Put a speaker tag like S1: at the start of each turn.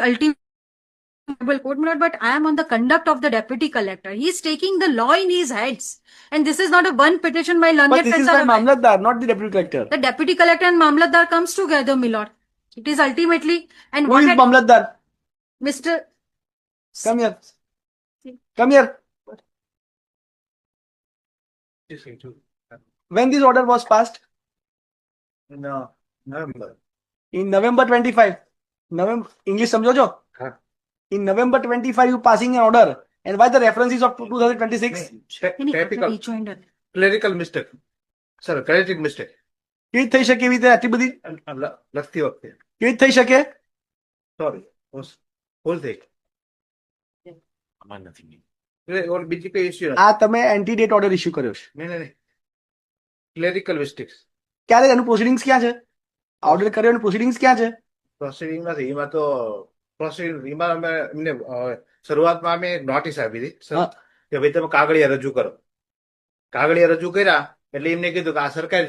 S1: ultimate court, my lord, but I am on the conduct of the deputy collector. He is taking the law in his hands. And this is not a one petition by learned
S2: But this is by
S1: Faisal.
S2: Mamlatdar, not the deputy collector.
S1: The deputy collector and Mamlatdar comes together, my lord. It is ultimately, and
S2: Who
S1: what
S2: is
S1: had
S2: Mamlatdar?
S1: Mr.
S2: Come here. Come here. When this order was passed?
S3: No, November.
S2: In November 25. November, English समझो जो?
S3: हाँ.
S2: In November 25, you passing an order. And why the references of 2026?
S1: Rejoinder.
S3: Clerical mistake. Sir, clerical mistake.
S2: કેવી થઈ શકે એવી રીતે આટલી બધી
S3: લખતી વખતે.
S2: કેવી થઈ શકે?
S3: Sorry. ભૂલ થઈ. બીજી કઈ ઇસ્યુ
S2: આ તમે એન્ટી-ડેટ ઓર્ડર ઇસ્યુ કર્યો છે.
S3: નહીં. Clerical mistakes.
S2: ક્યારે એનું પ્રોસિડિંગ્સ ક્યાં છે? ઓર્ડર કર્યો એનું પ્રોસિડિંગ્સ ક્યાં છે?
S3: પ્રોસિડિંગ નથી. એમાં તો એમાં અમે એમને શરૂઆતમાં અમે નોટિસ આપી હતી કે ભાઈ તમે કાગળિયા રજૂ કરો. કાગળિયા રજૂ કર્યા એટલે એમને કીધું કે આ સરકારી